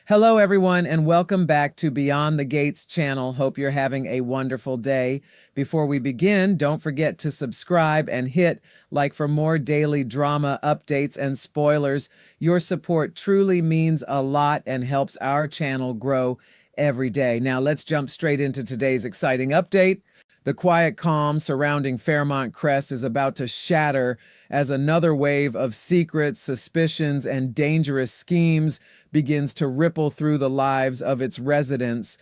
Hello, everyone, and welcome back to Beyond the Gates channel. Hope you're having a wonderful day. Before we begin, don't forget to subscribe and hit like for more daily drama updates and spoilers. Your support truly means a lot and helps our channel grow every day. Now, let's jump straight into today's exciting update. The quiet calm surrounding Fairmont Crest is about to shatter as another wave of secrets, suspicions, and dangerous schemes begins to ripple through the lives of its residents.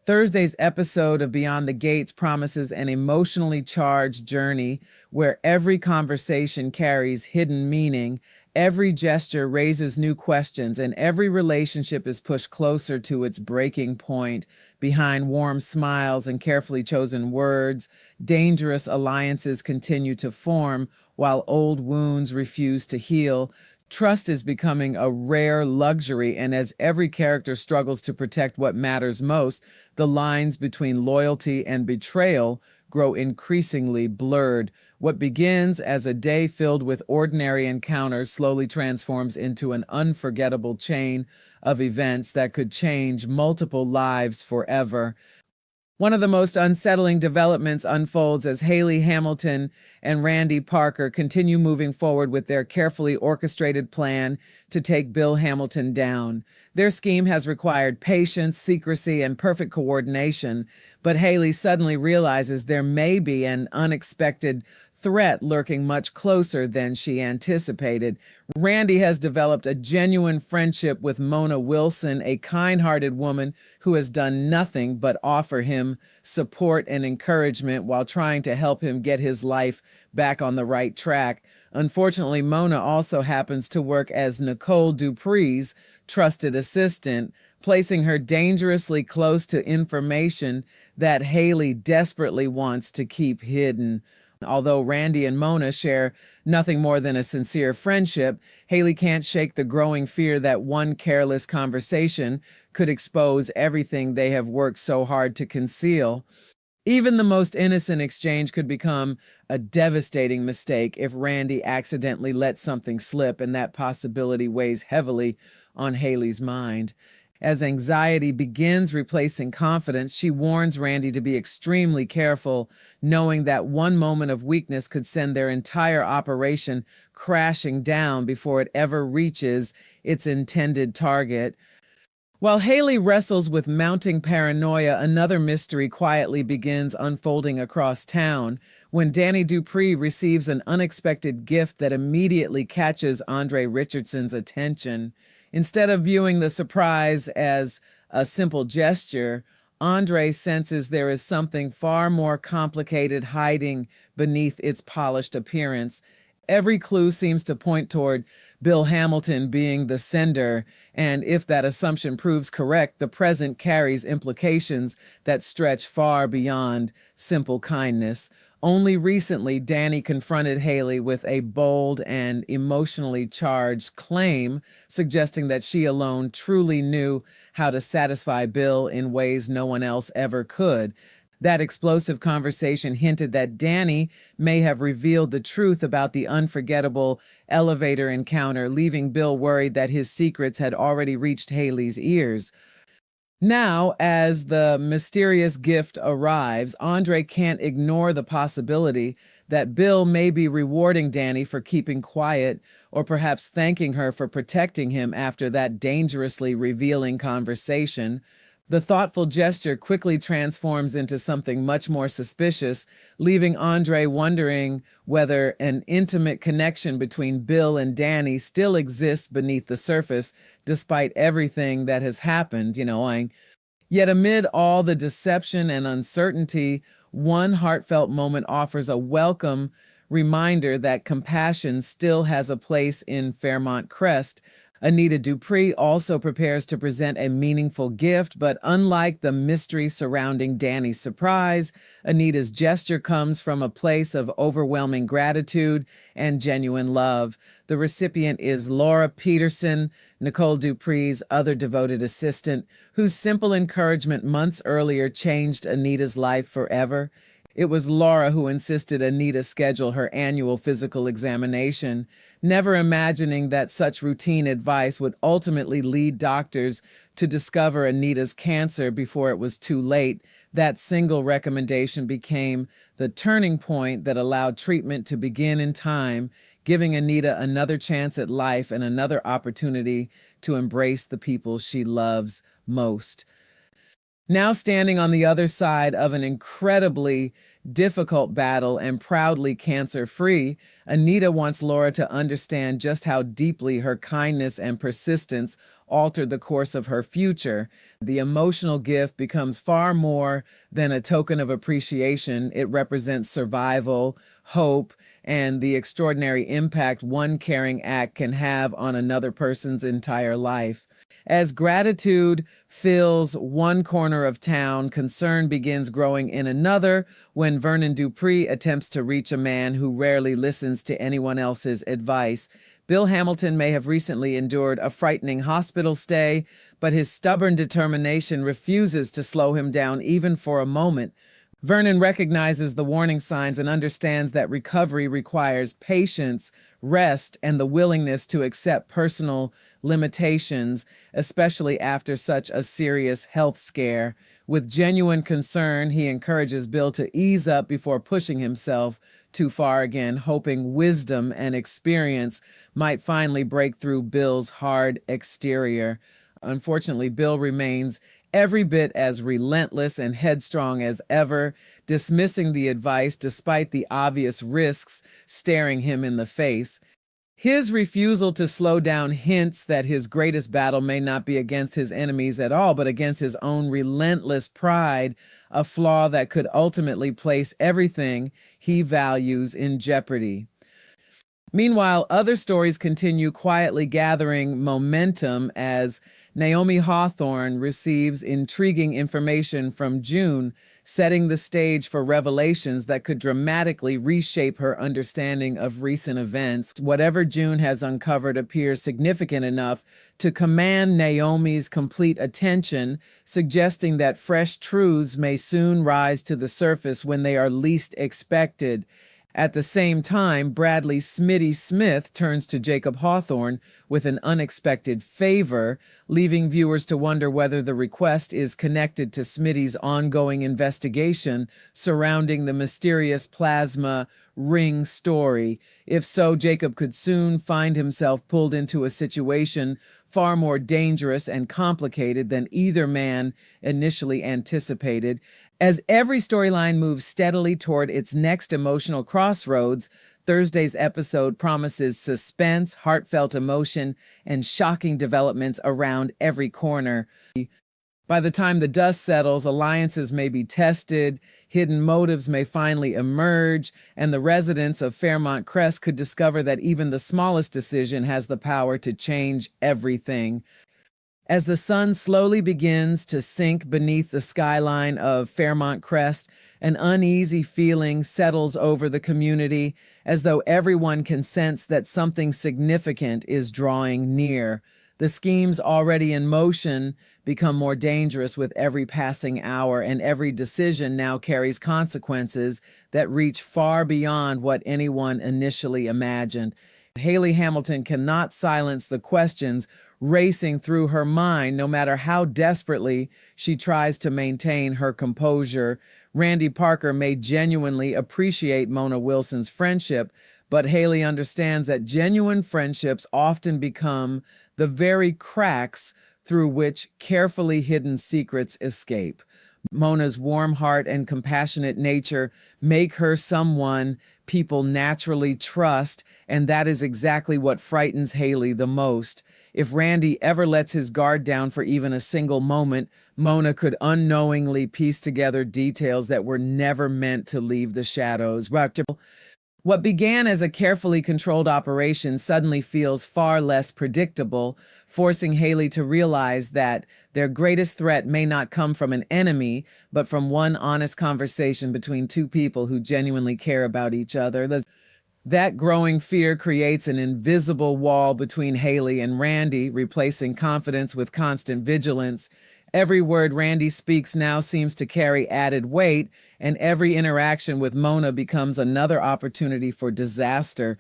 Thursday's episode of Beyond the Gates promises an emotionally charged journey where every conversation carries hidden meaning, every gesture raises new questions, and every relationship is pushed closer to its breaking point. Behind warm smiles and carefully chosen words, dangerous alliances continue to form while old wounds refuse to heal. Trust is becoming a rare luxury, and as every character struggles to protect what matters most, the lines between loyalty and betrayal grow increasingly blurred. What begins as a day filled with ordinary encounters slowly transforms into an unforgettable chain of events that could change multiple lives forever. One of the most unsettling developments unfolds as Hayley Hamilton and Randy Parker continue moving forward with their carefully orchestrated plan to take Bill Hamilton down. Their scheme has required patience, secrecy, and perfect coordination, but Hayley suddenly realizes there may be an unexpected threat lurking much closer than she anticipated. Randy has developed a genuine friendship with Mona Wilson, a kind-hearted woman who has done nothing but offer him support and encouragement while trying to help him get his life back on the right track. Unfortunately, Mona also happens to work as Nicole Dupree's trusted assistant, placing her dangerously close to information that Hayley desperately wants to keep hidden. Although Randy and Mona share nothing more than a sincere friendship, Hayley can't shake the growing fear that one careless conversation could expose everything they have worked so hard to conceal. Even the most innocent exchange could become a devastating mistake if Randy accidentally lets something slip, and that possibility weighs heavily on Hayley's mind. As anxiety begins replacing confidence, she warns Randy to be extremely careful, knowing that one moment of weakness could send their entire operation crashing down before it ever reaches its intended target. While Hayley wrestles with mounting paranoia, another mystery quietly begins unfolding across town when Danny Dupree receives an unexpected gift that immediately catches Andre Richardson's attention. Instead of viewing the surprise as a simple gesture, Andre senses there is something far more complicated hiding beneath its polished appearance. Every clue seems to point toward Bill Hamilton being the sender, and if that assumption proves correct, the present carries implications that stretch far beyond simple kindness. Only recently, Danny confronted Hayley with a bold and emotionally charged claim, suggesting that she alone truly knew how to satisfy Bill in ways no one else ever could. That explosive conversation hinted that Danny may have revealed the truth about the unforgettable elevator encounter, leaving Bill worried that his secrets had already reached Hayley's ears. Now, as the mysterious gift arrives, Andre can't ignore the possibility that Bill may be rewarding Danny for keeping quiet, or perhaps thanking her for protecting him after that dangerously revealing conversation. The thoughtful gesture quickly transforms into something much more suspicious, leaving Andre wondering whether an intimate connection between Bill and Danny still exists beneath the surface, despite everything that has happened, Yet amid all the deception and uncertainty, one heartfelt moment offers a welcome reminder that compassion still has a place in Fairmont Crest. Anita Dupree also prepares to present a meaningful gift, but unlike the mystery surrounding Danny's surprise, Anita's gesture comes from a place of overwhelming gratitude and genuine love. The recipient is Laura Peterson, Nicole Dupree's other devoted assistant, whose simple encouragement months earlier changed Anita's life forever. It was Laura who insisted Anita schedule her annual physical examination, never imagining that such routine advice would ultimately lead doctors to discover Anita's cancer before it was too late. That single recommendation became the turning point that allowed treatment to begin in time, giving Anita another chance at life and another opportunity to embrace the people she loves most. Now standing on the other side of an incredibly difficult battle and proudly cancer-free, Anita wants Laura to understand just how deeply her kindness and persistence altered the course of her future. The emotional gift becomes far more than a token of appreciation. It represents survival, hope, and the extraordinary impact one caring act can have on another person's entire life. As gratitude fills one corner of town, concern begins growing in another when Vernon Dupree attempts to reach a man who rarely listens to anyone else's advice. Bill Hamilton may have recently endured a frightening hospital stay, but his stubborn determination refuses to slow him down even for a moment. Vernon recognizes the warning signs and understands that recovery requires patience, rest, and the willingness to accept personal limitations, especially after such a serious health scare. With genuine concern, he encourages Bill to ease up before pushing himself too far again, hoping wisdom and experience might finally break through Bill's hard exterior. Unfortunately, Bill remains every bit as relentless and headstrong as ever, dismissing the advice despite the obvious risks staring him in the face. His refusal to slow down hints that his greatest battle may not be against his enemies at all, but against his own relentless pride, a flaw that could ultimately place everything he values in jeopardy. Meanwhile, other stories continue quietly gathering momentum as Naomi Hawthorne receives intriguing information from June, setting the stage for revelations that could dramatically reshape her understanding of recent events. Whatever June has uncovered appears significant enough to command Naomi's complete attention, suggesting that fresh truths may soon rise to the surface when they are least expected. At the same time, Bradley Smitty Smith turns to Jacob Hawthorne with an unexpected favor, leaving viewers to wonder whether the request is connected to Smitty's ongoing investigation surrounding the mysterious plasma ring story. If so, Jacob could soon find himself pulled into a situation far more dangerous and complicated than either man initially anticipated. As every storyline moves steadily toward its next emotional crossroads, Thursday's episode promises suspense, heartfelt emotion, and shocking developments around every corner. By the time the dust settles, alliances may be tested, hidden motives may finally emerge, and the residents of Fairmont Crest could discover that even the smallest decision has the power to change everything. As the sun slowly begins to sink beneath the skyline of Fairmont Crest, an uneasy feeling settles over the community, as though everyone can sense that something significant is drawing near. The schemes already in motion become more dangerous with every passing hour, and every decision now carries consequences that reach far beyond what anyone initially imagined. Hayley Hamilton cannot silence the questions racing through her mind, no matter how desperately she tries to maintain her composure. Randy Parker may genuinely appreciate Mona Wilson's friendship, but Hayley understands that genuine friendships often become the very cracks through which carefully hidden secrets escape. Mona's warm heart and compassionate nature make her someone people naturally trust, and that is exactly what frightens Hayley the most. If Randy ever lets his guard down for even a single moment, Mona could unknowingly piece together details that were never meant to leave the shadows. What began as a carefully controlled operation suddenly feels far less predictable, forcing Hayley to realize that their greatest threat may not come from an enemy, but from one honest conversation between two people who genuinely care about each other. That growing fear creates an invisible wall between Hayley and Randy, replacing confidence with constant vigilance. Every word Randy speaks now seems to carry added weight, and every interaction with Mona becomes another opportunity for disaster.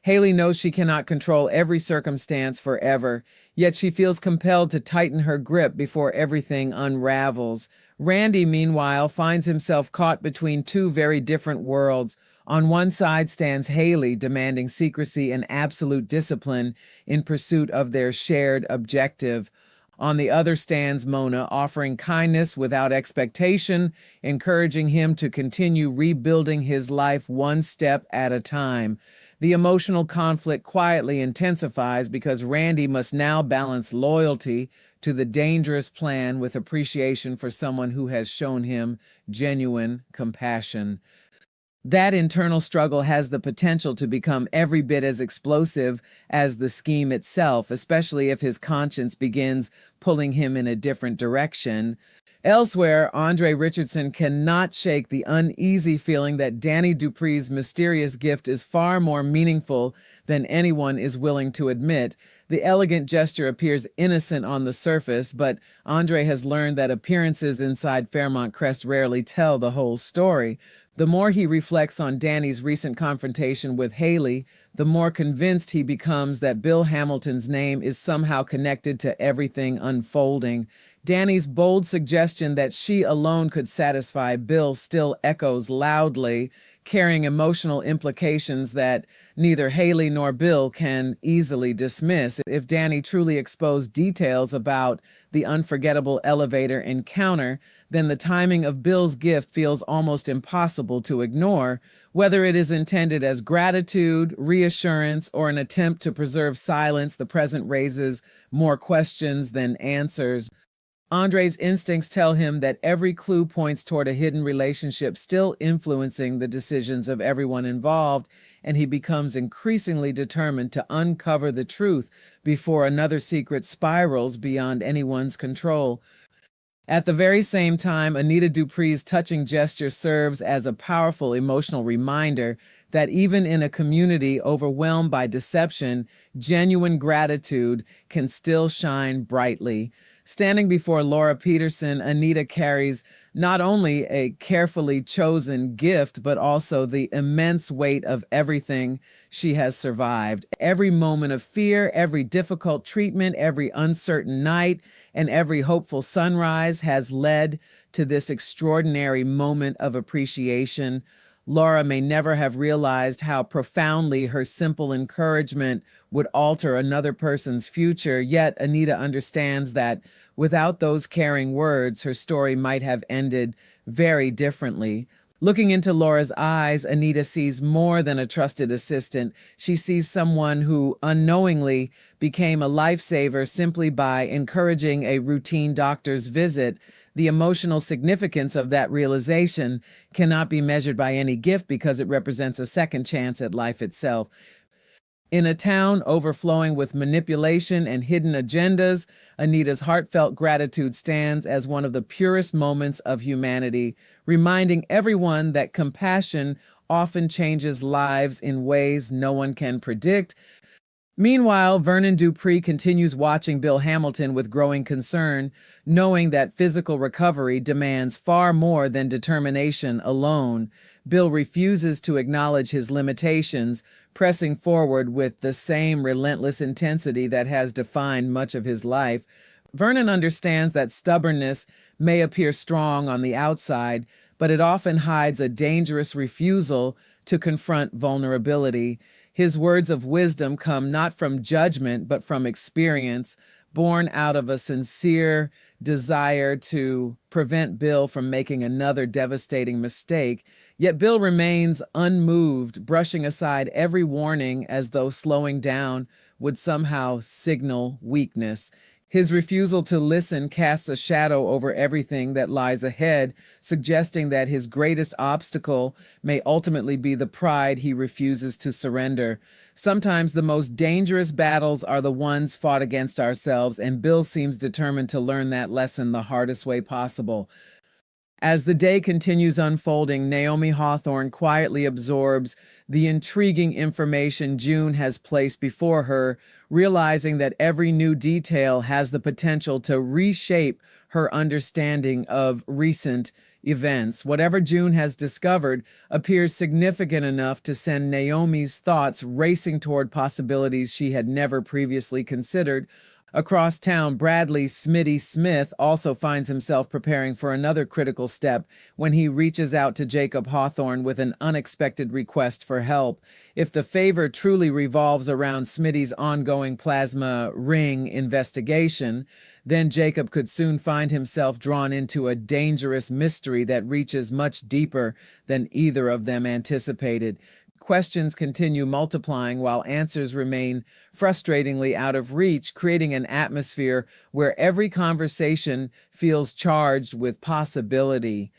Hayley knows she cannot control every circumstance forever, yet she feels compelled to tighten her grip before everything unravels. Randy, meanwhile, finds himself caught between two very different worlds. On one side stands Hayley, demanding secrecy and absolute discipline in pursuit of their shared objective. On the other stands Mona, offering kindness without expectation, encouraging him to continue rebuilding his life one step at a time. The emotional conflict quietly intensifies because Randy must now balance loyalty to the dangerous plan with appreciation for someone who has shown him genuine compassion. That internal struggle has the potential to become every bit as explosive as the scheme itself, especially if his conscience begins pulling him in a different direction. Elsewhere, Andre Richardson cannot shake the uneasy feeling that Danny Dupree's mysterious gift is far more meaningful than anyone is willing to admit. The elegant gesture appears innocent on the surface, but Andre has learned that appearances inside Fairmont Crest rarely tell the whole story. The more he reflects on Danny's recent confrontation with Hayley, the more convinced he becomes that Bill Hamilton's name is somehow connected to everything unfolding. Danny's bold suggestion that she alone could satisfy Bill still echoes loudly, carrying emotional implications that neither Hayley nor Bill can easily dismiss. If Danny truly exposed details about the unforgettable elevator encounter, then the timing of Bill's gift feels almost impossible to ignore. Whether it is intended as gratitude, reassurance, or an attempt to preserve silence, the present raises more questions than answers. Andre's instincts tell him that every clue points toward a hidden relationship still influencing the decisions of everyone involved, and he becomes increasingly determined to uncover the truth before another secret spirals beyond anyone's control. At the very same time, Anita Dupree's touching gesture serves as a powerful emotional reminder that even in a community overwhelmed by deception, genuine gratitude can still shine brightly. Standing before Laura Peterson, Anita carries not only a carefully chosen gift, but also the immense weight of everything she has survived. Every moment of fear, every difficult treatment, every uncertain night, and every hopeful sunrise has led to this extraordinary moment of appreciation. Laura may never have realized how profoundly her simple encouragement would alter another person's future, yet Anita understands that without those caring words, her story might have ended very differently. Looking into Laura's eyes, Anita sees more than a trusted assistant. She sees someone who unknowingly became a lifesaver simply by encouraging a routine doctor's visit. The emotional significance of that realization cannot be measured by any gift because it represents a second chance at life itself. In a town overflowing with manipulation and hidden agendas, Anita's heartfelt gratitude stands as one of the purest moments of humanity, reminding everyone that compassion often changes lives in ways no one can predict. Meanwhile, Vernon Dupree continues watching Bill Hamilton with growing concern, knowing that physical recovery demands far more than determination alone. Bill refuses to acknowledge his limitations, pressing forward with the same relentless intensity that has defined much of his life. Vernon understands that stubbornness may appear strong on the outside, but it often hides a dangerous refusal to confront vulnerability. His words of wisdom come not from judgment, but from experience, born out of a sincere desire to prevent Bill from making another devastating mistake. Yet Bill remains unmoved, brushing aside every warning as though slowing down would somehow signal weakness. His refusal to listen casts a shadow over everything that lies ahead, suggesting that his greatest obstacle may ultimately be the pride he refuses to surrender. Sometimes the most dangerous battles are the ones fought against ourselves, and Bill seems determined to learn that lesson the hardest way possible. As the day continues unfolding, Naomi Hawthorne quietly absorbs the intriguing information June has placed before her, realizing that every new detail has the potential to reshape her understanding of recent events. Whatever June has discovered appears significant enough to send Naomi's thoughts racing toward possibilities she had never previously considered. Across town, Bradley Smitty Smith also finds himself preparing for another critical step when he reaches out to Jacob Hawthorne with an unexpected request for help. If the favor truly revolves around Smitty's ongoing plasma ring investigation, then Jacob could soon find himself drawn into a dangerous mystery that reaches much deeper than either of them anticipated. Questions continue multiplying while answers remain frustratingly out of reach, creating an atmosphere where every conversation feels charged with possibility.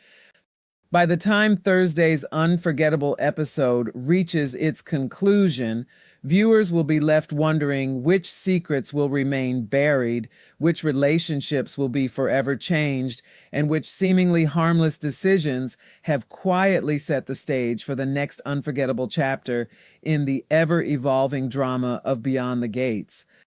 By the time Thursday's unforgettable episode reaches its conclusion, viewers will be left wondering which secrets will remain buried, which relationships will be forever changed, and which seemingly harmless decisions have quietly set the stage for the next unforgettable chapter in the ever-evolving drama of Beyond the Gates.